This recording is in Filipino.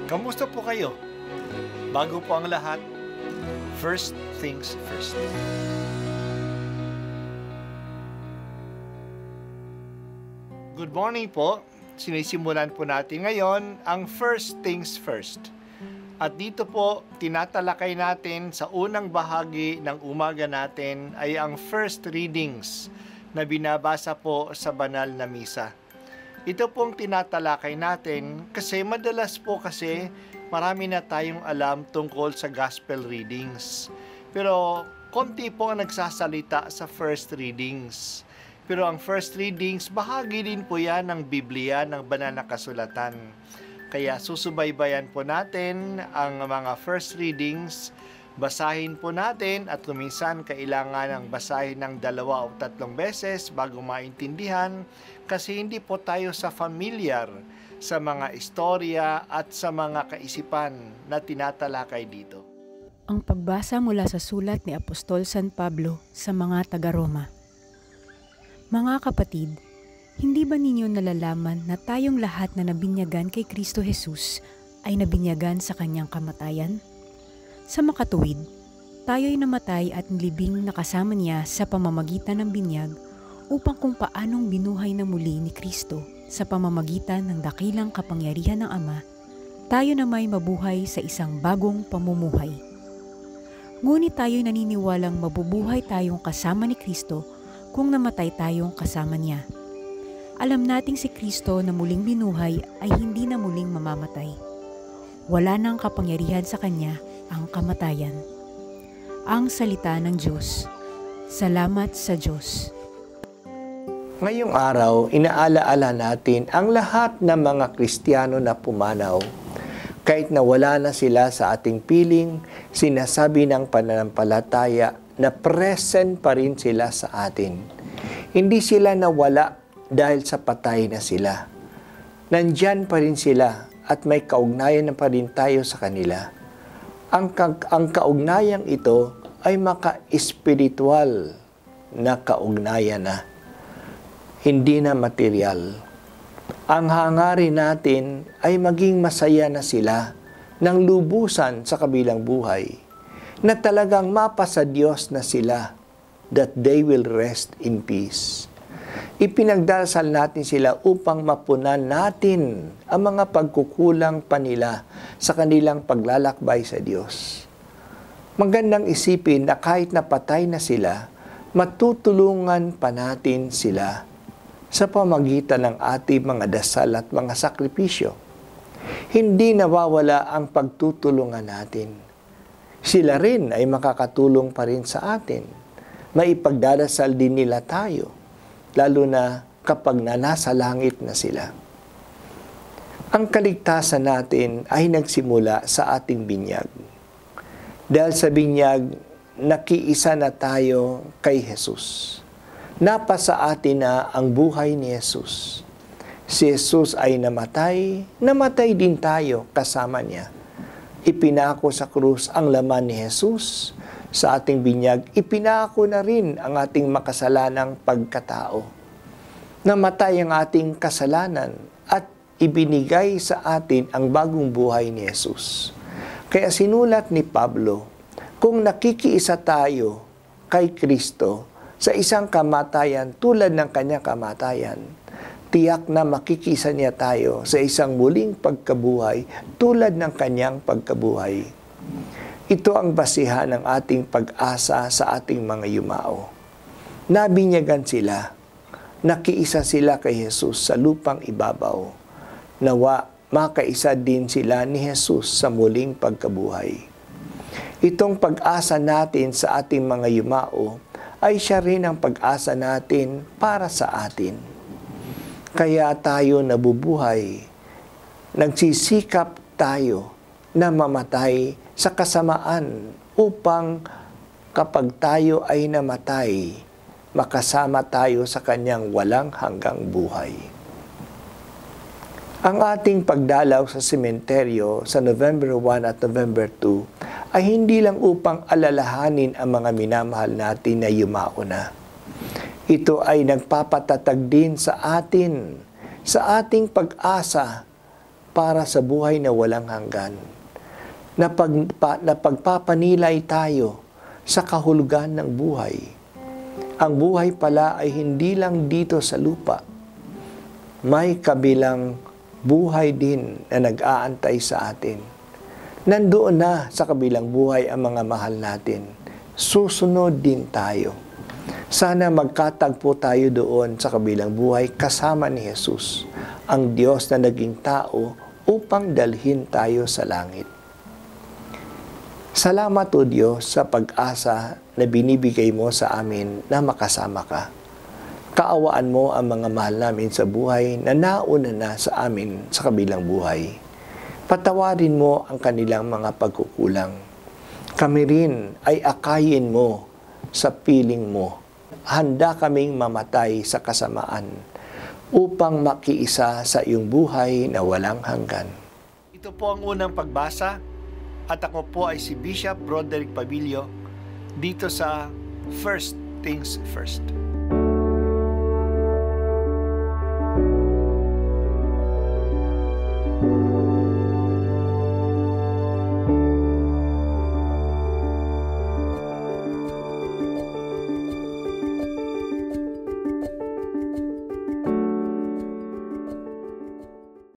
Kamusta po kayo? Bago po ang lahat, first things first. Good morning po. Sinisimulan po natin ngayon ang first things first. At dito po, tinatalakay natin sa unang bahagi ng umaga natin ay ang first readings na binabasa po sa banal na misa. Ito pong tinatalakay natin kasi madalas po kasi marami na tayong alam tungkol sa gospel readings. Pero konti po ang nagsasalita sa first readings. Pero ang first readings, bahagi din po yan ng Biblia, ng banal na kasulatan. Kaya susubaybayan po natin ang mga first readings, basahin po natin at kuminsan kailangan ng basahin ng 2 o 3 beses bago maintindihan kasi hindi po tayo familiar sa mga istorya at sa mga kaisipan na tinatalakay dito. Ang pagbasa mula sa sulat ni Apostol San Pablo sa mga taga-Roma. Mga kapatid, hindi ba ninyo nalalaman na tayong lahat na nabinyagan kay Kristo Jesus ay nabinyagan sa kanyang kamatayan? Sa makatuwid, tayo'y namatay at nilibing na kasama niya sa pamamagitan ng binyag upang kung paanong binuhay na muli ni Kristo sa pamamagitan ng dakilang kapangyarihan ng Ama, tayo na may mabuhay sa isang bagong pamumuhay. Ngunit tayo'y naniniwalang mabubuhay tayong kasama ni Kristo kung namatay tayong kasama niya. Alam nating si Kristo na muling binuhay ay hindi na muling mamamatay. Wala nang kapangyarihan sa kanya ang kamatayan. Ang salita ng Diyos. Salamat sa Diyos. Ngayong araw, inaalaala natin ang lahat ng mga Kristiyano na pumanaw. Kahit na wala na sila sa ating piling, sinasabi ng pananampalataya na present pa rin sila sa atin. Hindi sila nawala dahil sa patay na sila. Nandyan pa rin sila at may kaugnayan na pa rin tayo sa kanila. Ang kaugnayang ito ay maka-espiritual na kaugnayan na, hindi na material. Ang hangarin natin ay maging masaya na sila ng lubusan sa kabilang buhay, na talagang mapa sa Diyos na sila, that they will rest in peace. Ipinagdarasal natin sila upang mapunan natin ang mga pagkukulang pa nila sa kanilang paglalakbay sa Diyos. Magandang isipin na kahit napatay na sila, matutulungan pa natin sila sa pamagitan ng ating mga dasal at mga sakripisyo. Hindi nawawala ang pagtutulungan natin. Sila rin ay makakatulong pa rin sa atin. Maipagdarasal din nila tayo, lalo na kapag nasa langit na sila. Ang kaligtasan natin ay nagsimula sa ating binyag. Dahil sa binyag, nakiisa na tayo kay Jesus. Napasa atin na ang buhay ni Jesus. Si Jesus ay namatay din tayo kasama niya. Ipinako sa krus ang laman ni Jesus. Sa ating binyag, ipinako na rin ang ating makasalanang pagkatao. Namatay ang ating kasalanan at ibinigay sa atin ang bagong buhay ni Jesus. Kaya sinulat ni Pablo, kung nakikiisa tayo kay Kristo sa isang kamatayan tulad ng kanyang kamatayan, tiyak na makikisa niya tayo sa isang muling pagkabuhay tulad ng kanyang pagkabuhay. Ito ang basihan ng ating pag-asa sa ating mga yumao. Nabinyagan sila, nakiisa sila kay Jesus sa lupang ibabaw. Nawa, makaisa din sila ni Jesus sa muling pagkabuhay. Itong pag-asa natin sa ating mga yumao ay siya rin ang pag-asa natin para sa atin. Kaya tayo nabubuhay, nagsisikap tayo na mamatay sa kasamaan upang kapag tayo ay namatay, makasama tayo sa kanyang walang hanggang buhay. Ang ating pagdalaw sa sementeryo sa November 1 at November 2 ay hindi lang upang alalahanin ang mga minamahal natin na yumao na. Ito ay nagpapatatag din sa atin, sa ating pag-asa para sa buhay na walang hanggan. Napagpapanilay tayo sa kahulugan ng buhay. Ang buhay pala ay hindi lang dito sa lupa. May kabilang buhay din na nag-aantay sa atin. Nandoon na sa kabilang buhay ang mga mahal natin. Susunod din tayo. Sana magkatagpo tayo doon sa kabilang buhay kasama ni Jesus, ang Diyos na naging tao upang dalhin tayo sa langit. Salamat o Diyos sa pag-asa na binibigay mo sa amin na makasama ka. Kaawaan mo ang mga mahal namin sa buhay na nauna na sa amin sa kabilang buhay. Patawarin mo ang kanilang mga pagkukulang. Kami rin ay akayin mo sa piling mo. Handa kaming mamatay sa kasamaan upang makiisa sa iyong buhay na walang hanggan. Ito po ang unang pagbasa at ako po ay si Bishop Broderick Pabilio dito sa First Things First.